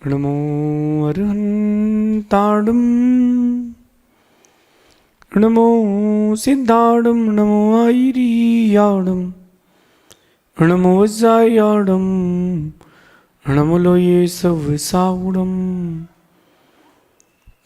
नमो अरहन्ताडं नमो सिद्धाडं नमो आयरियाडं नमो वज्रायाडं नमो लोये सवसाउडं।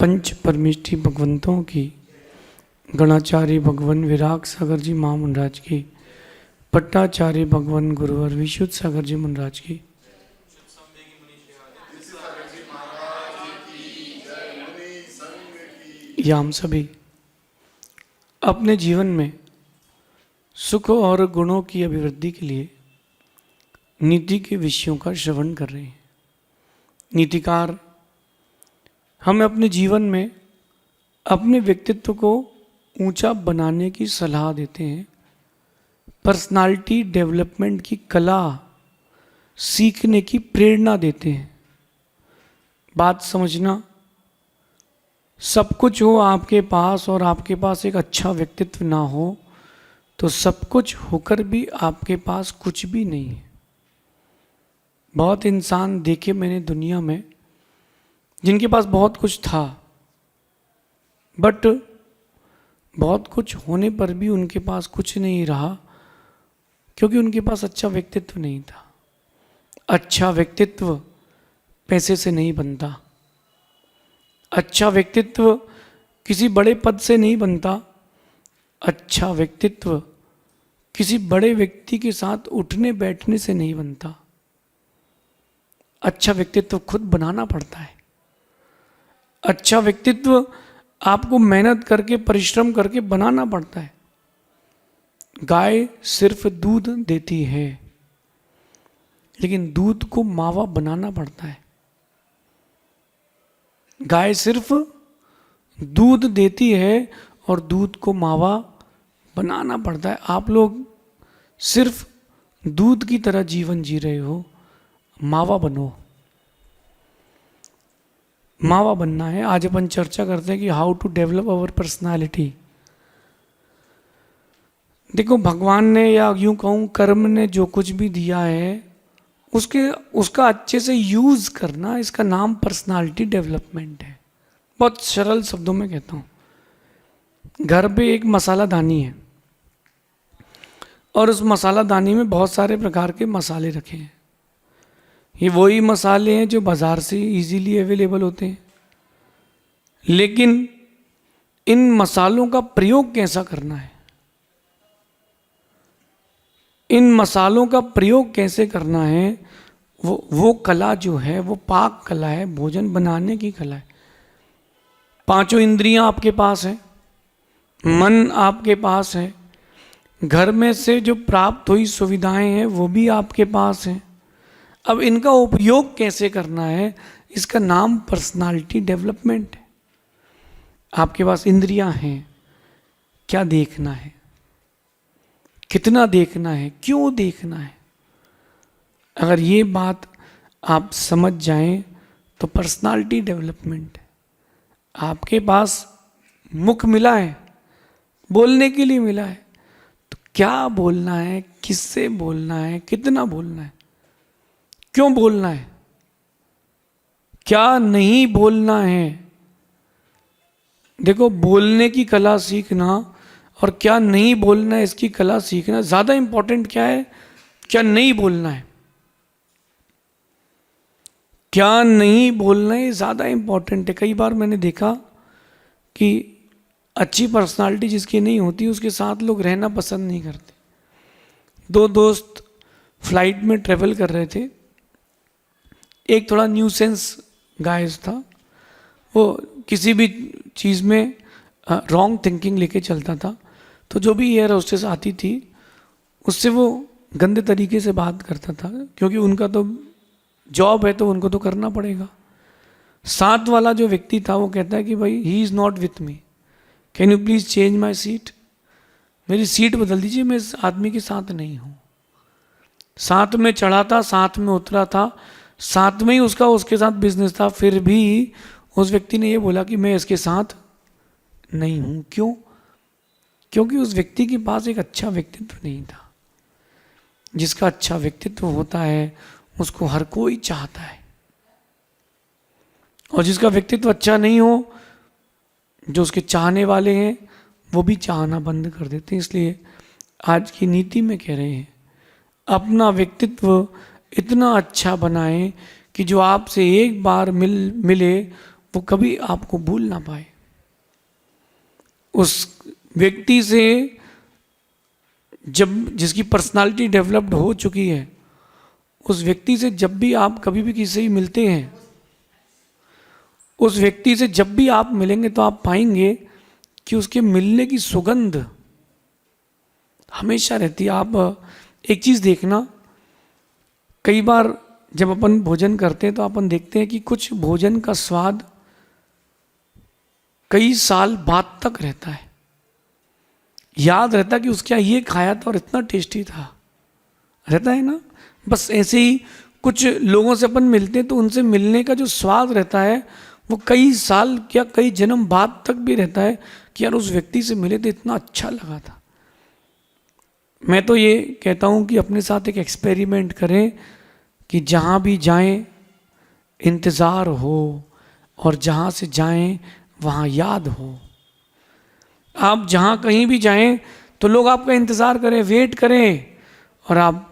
पंच परमेष्ठी भगवंतों की, गणाचार्य भगवान विराग सागर जी महामंडराज की, पट्टाचार्य भगवान गुरुवर विशुद्ध सागर जी महाराज की, या हम सभी अपने जीवन में सुख और गुणों की अभिवृद्धि के लिए नीति के विषयों का श्रवण कर रहे हैं। नीतिकार हमें अपने जीवन में अपने व्यक्तित्व को ऊंचा बनाने की सलाह देते हैं। पर्सनालिटी डेवलपमेंट की कला सीखने की प्रेरणा देते हैं। बात समझना, सब कुछ हो आपके पास और आपके पास एक अच्छा व्यक्तित्व ना हो तो सब कुछ होकर भी आपके पास कुछ भी नहीं है। बहुत इंसान देखे मैंने दुनिया में जिनके पास बहुत कुछ था, बट बहुत कुछ होने पर भी उनके पास कुछ नहीं रहा, क्योंकि उनके पास अच्छा व्यक्तित्व नहीं था। अच्छा व्यक्तित्व पैसे से नहीं बनता, अच्छा व्यक्तित्व किसी बड़े पद से नहीं बनता, अच्छा व्यक्तित्व किसी बड़े व्यक्ति के साथ उठने बैठने से नहीं बनता। अच्छा व्यक्तित्व खुद बनाना पड़ता है। अच्छा व्यक्तित्व आपको मेहनत करके परिश्रम करके बनाना पड़ता है। गाय सिर्फ दूध देती है, लेकिन दूध को मावा बनाना पड़ता है। गाय सिर्फ दूध देती है और दूध को मावा बनाना पड़ता है। आप लोग सिर्फ दूध की तरह जीवन जी रहे हो, मावा बनो। मावा बनना है। आज अपन चर्चा करते हैं कि how to develop our personality. देखो, भगवान ने या यूं कहूं कर्म ने जो कुछ भी दिया है उसका अच्छे से यूज करना, इसका नाम पर्सनालिटी डेवलपमेंट है। बहुत सरल शब्दों में कहता हूं। घर पे एक मसाला दानी है और उस मसाला दानी में बहुत सारे प्रकार के मसाले रखे हैं। ये वही मसाले हैं जो बाजार से इजीली अवेलेबल होते हैं, लेकिन इन मसालों का प्रयोग कैसा करना है, इन मसालों का प्रयोग कैसे करना है, वो कला जो है वो पाक कला है, भोजन बनाने की कला है। पांचों इंद्रियां आपके पास है, मन आपके पास है, घर में से जो प्राप्त हुई सुविधाएं हैं वो भी आपके पास हैं। अब इनका उपयोग कैसे करना है, इसका नाम पर्सनालिटी डेवलपमेंट है। आपके पास इंद्रियां हैं, क्या देखना है, कितना देखना है, क्यों देखना है, अगर ये बात आप समझ जाएं तो पर्सनालिटी डेवलपमेंट है। आपके पास मुख मिला है, बोलने के लिए मिला है, तो क्या बोलना है, किससे बोलना है, कितना बोलना है, क्यों बोलना है, क्या नहीं बोलना है। देखो, बोलने की कला सीखना और क्या नहीं बोलना है इसकी कला सीखना, ज्यादा इंपॉर्टेंट क्या है, क्या नहीं बोलना है। क्या नहीं बोलना है ज्यादा इंपॉर्टेंट है। कई बार मैंने देखा कि अच्छी पर्सनालिटी जिसकी नहीं होती उसके साथ लोग रहना पसंद नहीं करते। दो दोस्त फ्लाइट में ट्रेवल कर रहे थे। एक थोड़ा न्यूसेंस गाइस था, वो किसी भी चीज़ में रॉन्ग थिंकिंग लेके चलता था। तो जो भी एयर होस्टेस आती थी उससे वो गंदे तरीके से बात करता था, क्योंकि उनका तो जॉब है तो उनको तो करना पड़ेगा। साथ वाला जो व्यक्ति था वो कहता है कि भाई he is not with me, can you please change my seat, मेरी सीट बदल दीजिए, मैं इस आदमी के साथ नहीं हूँ। साथ में चढ़ा था, साथ में उतरा था, साथ में ही उसके साथ बिजनेस था, फिर भी उस व्यक्ति ने ये बोला कि मैं इसके साथ नहीं हूँ। क्यों? क्योंकि उस व्यक्ति के पास एक अच्छा व्यक्तित्व नहीं था। जिसका अच्छा व्यक्तित्व होता है उसको हर कोई चाहता है। और जिसका व्यक्तित्व अच्छा नहीं हो, जो उसके चाहने वाले हैं वो भी चाहना बंद कर देते हैं। इसलिए आज की नीति में कह रहे हैं, अपना व्यक्तित्व इतना अच्छा बनाएं कि जो आपसे एक बार मिले वो कभी आपको भूल ना पाए। उस व्यक्ति से जब जिसकी पर्सनालिटी डेवलप्ड हो चुकी है, उस व्यक्ति से जब भी आप कभी भी किसी से मिलते हैं, उस व्यक्ति से जब भी आप मिलेंगे तो आप पाएंगे कि उसके मिलने की सुगंध हमेशा रहती है। आप एक चीज़ देखना, कई बार जब अपन भोजन करते हैं तो अपन देखते हैं कि कुछ भोजन का स्वाद कई साल बाद तक रहता है, याद रहता कि उसके ये खाया था और इतना टेस्टी था, रहता है ना। बस ऐसे ही कुछ लोगों से अपन मिलते हैं तो उनसे मिलने का जो स्वाद रहता है वो कई साल या कई जन्म बाद तक भी रहता है कि यार उस व्यक्ति से मिले तो इतना अच्छा लगा था। मैं तो ये कहता हूँ कि अपने साथ एक एक्सपेरिमेंट करें कि जहाँ भी जाएं इंतज़ार हो और जहाँ से जाएं वहाँ याद हो। आप जहाँ कहीं भी जाएं तो लोग आपका इंतज़ार करें, वेट करें, और आप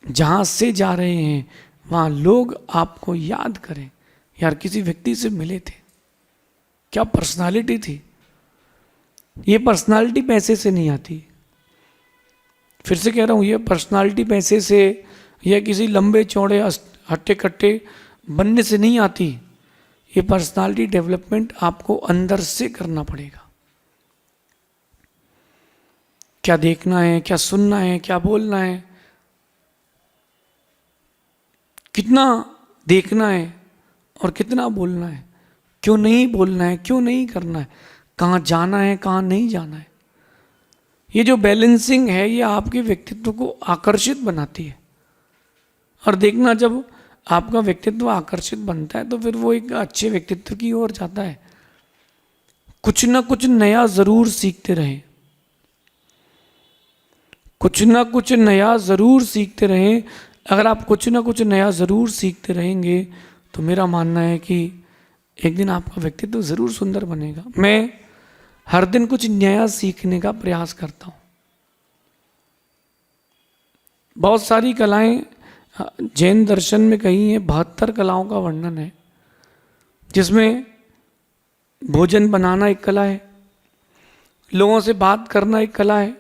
जहाँ से जा रहे हैं वहाँ लोग आपको याद करें, यार किसी व्यक्ति से मिले थे, क्या पर्सनालिटी थी। ये पर्सनालिटी पैसे से नहीं आती, फिर से कह रहा हूँ, ये पर्सनालिटी पैसे से या किसी लंबे चौड़े हट्टे कट्टे बनने से नहीं आती। ये पर्सनालिटी डेवलपमेंट आपको अंदर से करना पड़ेगा। क्या देखना है, क्या सुनना है, क्या बोलना है, कितना देखना है और कितना बोलना है, क्यों नहीं बोलना है, क्यों नहीं करना है, कहाँ जाना है, कहाँ नहीं जाना है। ये जो बैलेंसिंग है ये आपके व्यक्तित्व को आकर्षित बनाती है। और देखना, जब आपका व्यक्तित्व आकर्षित बनता है तो फिर वो एक अच्छे व्यक्तित्व की ओर जाता है। कुछ ना कुछ नया जरूर सीखते रहें, कुछ ना कुछ नया जरूर सीखते रहें। अगर आप कुछ ना कुछ नया जरूर सीखते रहेंगे तो मेरा मानना है कि एक दिन आपका व्यक्तित्व जरूर सुंदर बनेगा। मैं हर दिन कुछ नया सीखने का प्रयास करता हूँ। बहुत सारी कलाएं जैन दर्शन में कही हैं, 72 कलाओं का वर्णन है, जिसमें भोजन बनाना एक कला है, लोगों से बात करना एक कला है,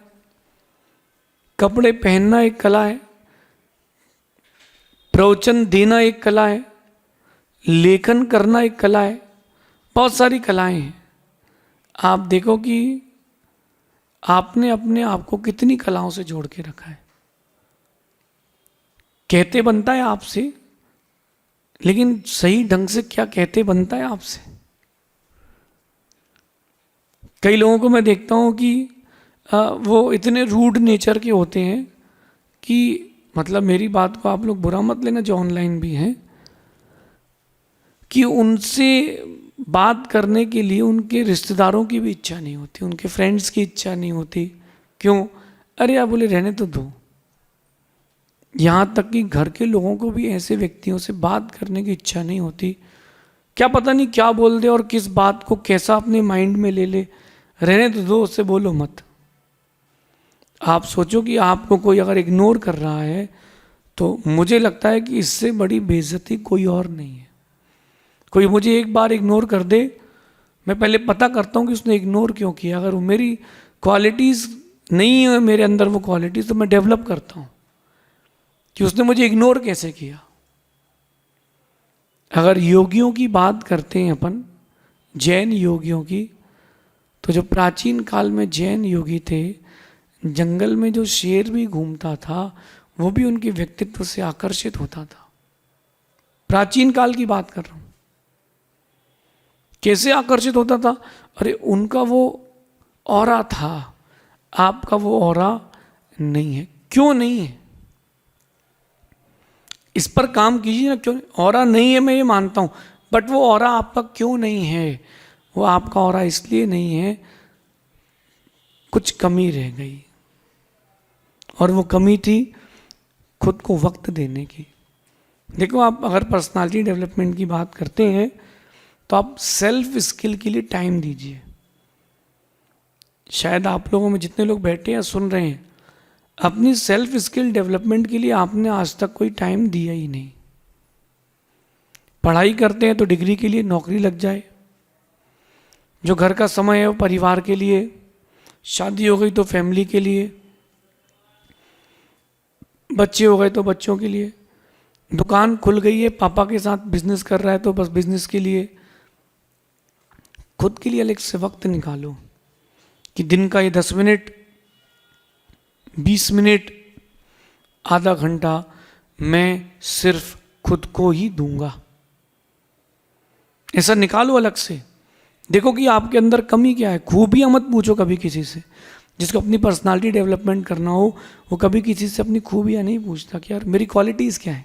कपड़े पहनना एक कला है, प्रवचन देना एक कला है, लेखन करना एक कला है। बहुत सारी कलाएं हैं। आप देखो कि आपने अपने आप को कितनी कलाओं से जोड़ के रखा है। कहते बनता है आपसे, लेकिन सही ढंग से क्या कहते बनता है आपसे। कई लोगों को मैं देखता हूं कि वो इतने रूड नेचर के होते हैं कि मतलब मेरी बात को आप लोग बुरा मत लेना जो ऑनलाइन भी हैं, कि उनसे बात करने के लिए उनके रिश्तेदारों की भी इच्छा नहीं होती, उनके फ्रेंड्स की इच्छा नहीं होती। क्यों? अरे आप बोले रहने तो दो। यहाँ तक कि घर के लोगों को भी ऐसे व्यक्तियों से बात करने की इच्छा नहीं होती। क्या पता नहीं क्या बोल दे और किस बात को कैसा अपने माइंड में ले ले। रहने तो दो, उससे बोलो मत। आप सोचो कि आपको कोई अगर इग्नोर कर रहा है तो मुझे लगता है कि इससे बड़ी बेइज्जती कोई और नहीं है। कोई मुझे एक बार इग्नोर कर दे, मैं पहले पता करता हूँ कि उसने इग्नोर क्यों किया। अगर वो मेरी क्वालिटीज़ नहीं है मेरे अंदर वो क्वालिटीज़, तो मैं डेवलप करता हूँ कि उसने मुझे इग्नोर कैसे किया। अगर योगियों की बात करते हैं अपन, जैन योगियों की, तो जो प्राचीन काल में जैन योगी थे, जंगल में जो शेर भी घूमता था वो भी उनके व्यक्तित्व से आकर्षित होता था। प्राचीन काल की बात कर रहा हूं। कैसे आकर्षित होता था? अरे उनका वो ऑरा था, आपका वो ऑरा नहीं है। क्यों नहीं है? इस पर काम कीजिए ना। क्यों ऑरा नहीं है? मैं ये मानता हूं, बट वो ऑरा आपका क्यों नहीं है? वो आपका ऑरा इसलिए नहीं है, कुछ कमी रह गई, और वो कमी थी खुद को वक्त देने की, देखो, आप अगर पर्सनालिटी डेवलपमेंट की बात करते हैं तो आप सेल्फ स्किल के लिए टाइम दीजिए। शायद आप लोगों में जितने लोग बैठे हैं सुन रहे हैं, अपनी सेल्फ स्किल डेवलपमेंट के लिए आपने आज तक कोई टाइम दिया ही नहीं। पढ़ाई करते हैं तो डिग्री के लिए नौकरी लग जाए, जो घर का समय है वो परिवार के लिए, शादी हो गई तो फैमिली के लिए, बच्चे हो गए तो बच्चों के लिए, दुकान खुल गई है पापा के साथ बिजनेस कर रहा है तो बस बिजनेस के लिए। खुद के लिए अलग से वक्त निकालो कि दिन का ये 10 मिनट, 20 मिनट, आधा घंटा मैं सिर्फ खुद को ही दूंगा। ऐसा निकालो अलग से। देखो कि आपके अंदर कमी क्या है। खूबियां मत पूछो कभी किसी से। जिसको अपनी पर्सनालिटी डेवलपमेंट करना हो वो कभी किसी से अपनी खूबियां नहीं पूछता कि यार मेरी क्वालिटीज़ क्या है।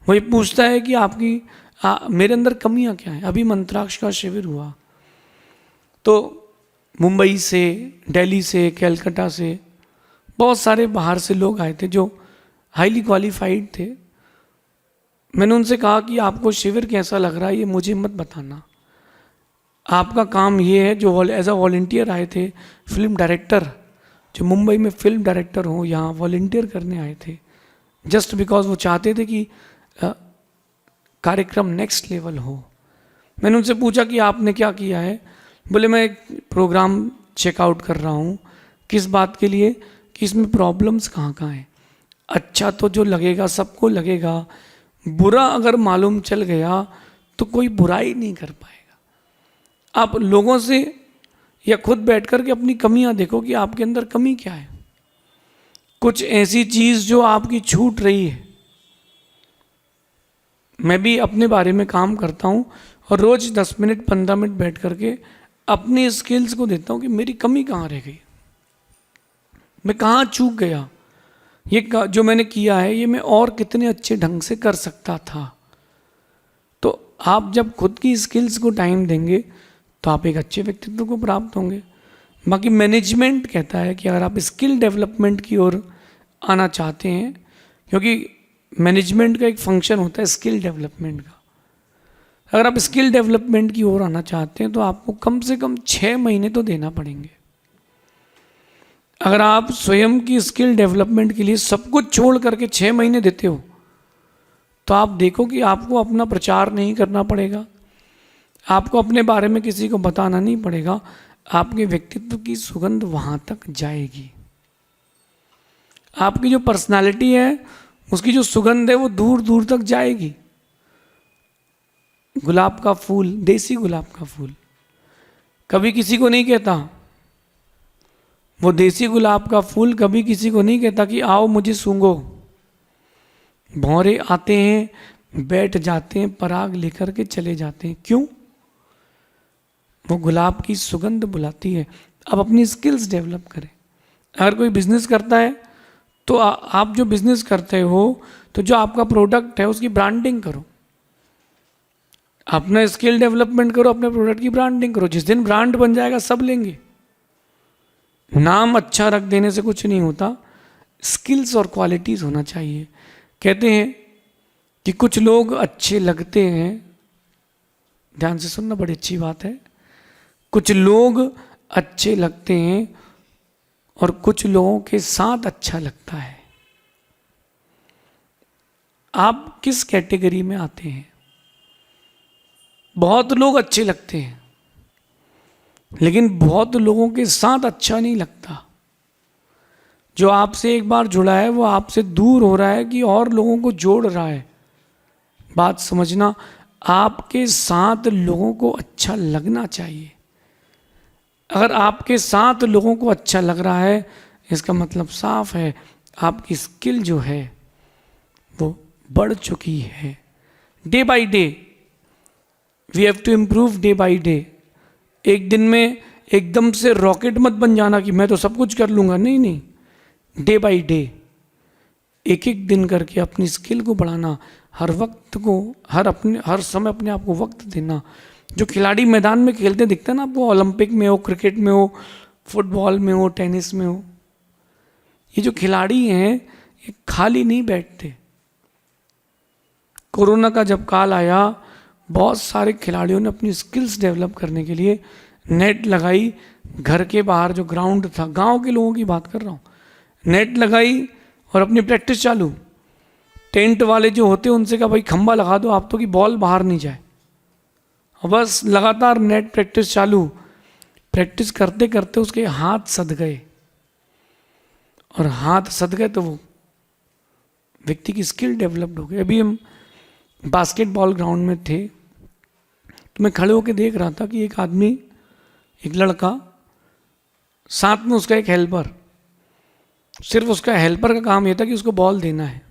वो ये पूछता है कि आपकी मेरे अंदर कमियां क्या हैं। अभी मंत्राक्ष का शिविर हुआ तो मुंबई से, दिल्ली से, कलकत्ता से, बहुत सारे बाहर से लोग आए थे जो हाईली क्वालिफाइड थे। मैंने उनसे कहा कि आपको शिविर कैसा लग रहा है ये मुझे मत बताना, आपका काम ये है। जो एज अ वॉलंटियर आए थे, फिल्म डायरेक्टर जो मुंबई में फिल्म डायरेक्टर हो, यहाँ वॉलंटियर करने आए थे जस्ट बिकॉज वो चाहते थे कि कार्यक्रम नेक्स्ट लेवल हो। मैंने उनसे पूछा कि आपने क्या किया है। बोले मैं एक प्रोग्राम चेकआउट कर रहा हूँ। किस बात के लिए? कि इसमें प्रॉब्लम्स कहाँ कहाँ हैं। अच्छा तो जो लगेगा सबको लगेगा, बुरा अगर मालूम चल गया तो कोई बुराई नहीं कर पाएगा। आप लोगों से या खुद बैठ कर के अपनी कमियां देखो कि आपके अंदर कमी क्या है। कुछ ऐसी चीज जो आपकी छूट रही है। मैं भी अपने बारे में काम करता हूं और रोज 10 मिनट 15 मिनट बैठ करके अपनी स्किल्स को देता हूं कि मेरी कमी कहाँ रह गई, मैं कहाँ चूक गया, ये जो मैंने किया है ये मैं और कितने अच्छे ढंग से कर सकता था। तो आप जब खुद की स्किल्स को टाइम देंगे तो आप एक अच्छे व्यक्तित्व को प्राप्त होंगे। बाकी मैनेजमेंट कहता है कि अगर आप स्किल डेवलपमेंट की ओर आना चाहते हैं, क्योंकि मैनेजमेंट का एक फंक्शन होता है स्किल डेवलपमेंट का, अगर आप स्किल डेवलपमेंट की ओर आना चाहते हैं तो आपको कम से कम 6 महीने तो देना पड़ेंगे। अगर आप स्वयं की स्किल डेवलपमेंट के लिए सब कुछ छोड़ करके 6 महीने देते हो तो आप देखो कि आपको अपना प्रचार नहीं करना पड़ेगा, आपको अपने बारे में किसी को बताना नहीं पड़ेगा, आपके व्यक्तित्व की सुगंध वहां तक जाएगी। आपकी जो पर्सनालिटी है उसकी जो सुगंध है वो दूर दूर तक जाएगी। गुलाब का फूल, देसी गुलाब का फूल कभी किसी को नहीं कहता, वो देसी गुलाब का फूल कभी किसी को नहीं कहता कि आओ मुझे सूंघो। भौरे आते हैं, बैठ जाते हैं, पराग लेकर के चले जाते हैं। क्यों? वो गुलाब की सुगंध बुलाती है। अब अपनी स्किल्स डेवलप करें। अगर कोई बिजनेस करता है तो आप जो बिजनेस करते हो तो जो आपका प्रोडक्ट है उसकी ब्रांडिंग करो, अपना स्किल डेवलपमेंट करो, अपने प्रोडक्ट की ब्रांडिंग करो। जिस दिन ब्रांड बन जाएगा सब लेंगे। नाम अच्छा रख देने से कुछ नहीं होता, स्किल्स और क्वालिटीज होना चाहिए। कहते हैं कि कुछ लोग अच्छे लगते हैं, ध्यान से सुनना, बड़ी अच्छी बात है। कुछ लोग अच्छे लगते हैं और कुछ लोगों के साथ अच्छा लगता है। आप किस कैटेगरी में आते हैं? बहुत लोग अच्छे लगते हैं लेकिन बहुत लोगों के साथ अच्छा नहीं लगता। जो आपसे एक बार जुड़ा है वो आपसे दूर हो रहा है कि और लोगों को जोड़ रहा है। बात समझना, आपके साथ लोगों को अच्छा लगना चाहिए। अगर आपके साथ लोगों को अच्छा लग रहा है इसका मतलब साफ है आपकी स्किल जो है वो बढ़ चुकी है। Day by day we have to improve, day by day. एक दिन में एकदम से रॉकेट मत बन जाना कि मैं तो सब कुछ कर लूंगा, नहीं नहीं, डे बाय डे, एक एक दिन करके अपनी स्किल को बढ़ाना, हर वक्त को हर समय अपने आप को वक्त देना। जो खिलाड़ी मैदान में खेलते दिखते हैं ना आपको, ओलंपिक में हो, क्रिकेट में हो, फुटबॉल में हो, टेनिस में हो, ये जो खिलाड़ी हैं ये खाली नहीं बैठते। कोरोना का जब काल आया, बहुत सारे खिलाड़ियों ने अपनी स्किल्स डेवलप करने के लिए नेट लगाई। घर के बाहर जो ग्राउंड था, गांव के लोगों की बात कर रहा हूँ, नेट लगाई और अपनी प्रैक्टिस चालू। टेंट वाले जो होते उनसे कहा भाई खंबा लगा दो आप तो कि बॉल बाहर नहीं जाए, और बस लगातार नेट प्रैक्टिस चालू। प्रैक्टिस करते करते उसके हाथ सद गए, और हाथ सद गए तो वो व्यक्ति की स्किल डेवलप्ड हो गई। अभी हम बास्केटबॉल ग्राउंड में थे, तो मैं खड़े होकर देख रहा था कि एक आदमी, एक लड़का, साथ में उसका एक हेल्पर, सिर्फ उसका हेल्पर का काम यह था कि उसको बॉल देना है।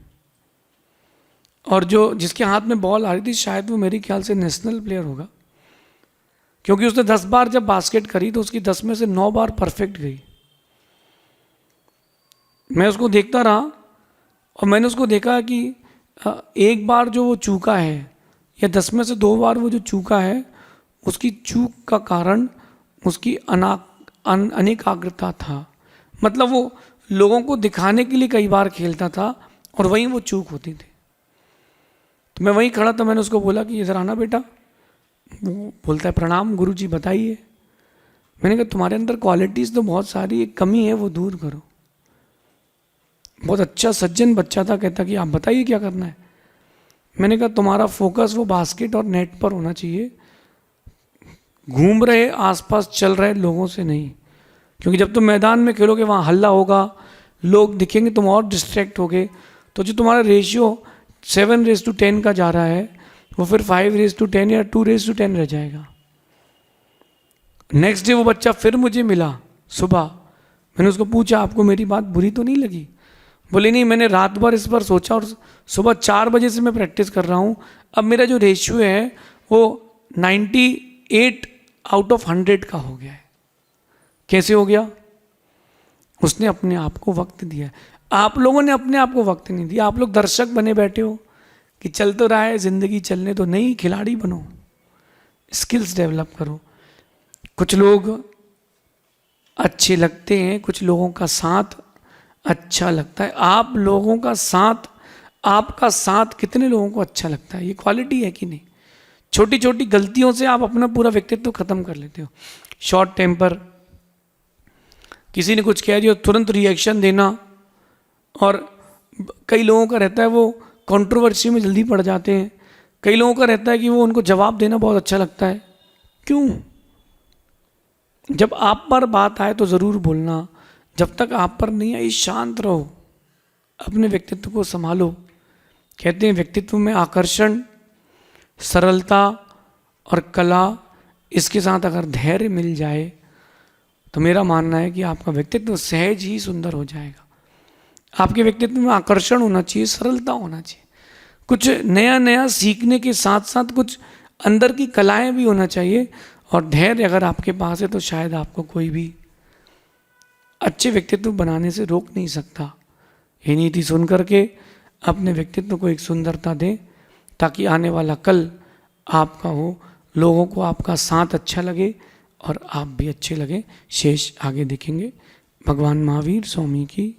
और जो जिसके हाथ में बॉल आ रही थी, शायद वो मेरे ख्याल से नेशनल प्लेयर होगा, क्योंकि उसने 10 बार जब बास्केट करी तो उसकी 10 में से 9 बार परफेक्ट गई। मैं उसको देखता रहा और मैंने उसको देखा कि एक बार जो वो चूका है, या 10 में से 2 बार वो जो चूका है, उसकी चूक का कारण उसकी अनेकाग्रता था। मतलब वो लोगों को दिखाने के लिए कई बार खेलता था और वहीं वो चूक होती थी। तो मैं वहीं खड़ा था, मैंने उसको बोला कि इधर आना बेटा। वो बोलता है प्रणाम गुरुजी, बताइए। मैंने कहा तुम्हारे अंदर क्वालिटीज़ तो बहुत सारी, एक कमी है वो दूर करो। बहुत अच्छा सज्जन बच्चा था, कहता कि आप बताइए क्या करना है। मैंने कहा तुम्हारा फोकस वो बास्केट और नेट पर होना चाहिए, घूम रहे आसपास चल रहे लोगों से नहीं। क्योंकि जब तुम मैदान में खेलोगे वहाँ हल्ला होगा, लोग दिखेंगे, तुम और डिस्ट्रैक्ट होगे। तो जो तुम्हारा रेशियो 7:10 का जा रहा है, वो फिर 5:10 या 2:10 रह जाएगा। नेक्स्ट डे वो बच्चा फिर मुझे मिला सुबह। मैंने उसको पूछा आपको मेरी बात बुरी तो नहीं लगी? बोले नहीं, मैंने रात भर इस पर सोचा और सुबह 4 बजे से मैं प्रैक्टिस कर रहा हूँ। अब मेरा जो रेशियो है वो 98/100 का हो गया है। कैसे हो गया? उसने अपने आप को वक्त दिया। आप लोगों ने अपने आप को वक्त नहीं दिया। आप लोग दर्शक बने बैठे हो कि चल तो रहा है जिंदगी, चलने तो नहीं, खिलाड़ी बनो, स्किल्स डेवलप करो। कुछ लोग अच्छे लगते हैं, कुछ लोगों का साथ अच्छा लगता है। आप लोगों का साथ, आपका साथ कितने लोगों को अच्छा लगता है? ये क्वालिटी है कि नहीं? छोटी छोटी गलतियों से आप अपना पूरा व्यक्तित्व खत्म कर लेते हो। शॉर्ट टेम्पर, किसी ने कुछ कह दिया तुरंत रिएक्शन देना, और कई लोगों का रहता है वो कंट्रोवर्सी में जल्दी पड़ जाते हैं। कई लोगों का रहता है कि वो उनको जवाब देना बहुत अच्छा लगता है। क्यों? जब आप पर बात आए तो ज़रूर बोलना, जब तक आप पर नहीं आई शांत रहो, अपने व्यक्तित्व को संभालो। कहते हैं व्यक्तित्व में आकर्षण, सरलता और कला, इसके साथ अगर धैर्य मिल जाए तो मेरा मानना है कि आपका व्यक्तित्व सहज ही सुंदर हो जाएगा। आपके व्यक्तित्व में आकर्षण होना चाहिए, सरलता होना चाहिए, कुछ नया नया सीखने के साथ साथ कुछ अंदर की कलाएं भी होना चाहिए। और धैर्य अगर आपके पास है तो शायद आपको कोई भी अच्छे व्यक्तित्व बनाने से रोक नहीं सकता। ये नीति सुन करके अपने व्यक्तित्व को एक सुंदरता दें, ताकि आने वाला कल आपका हो, लोगों को आपका साथ अच्छा लगे और आप भी अच्छे लगे। शेष आगे देखेंगे। भगवान महावीर स्वामी की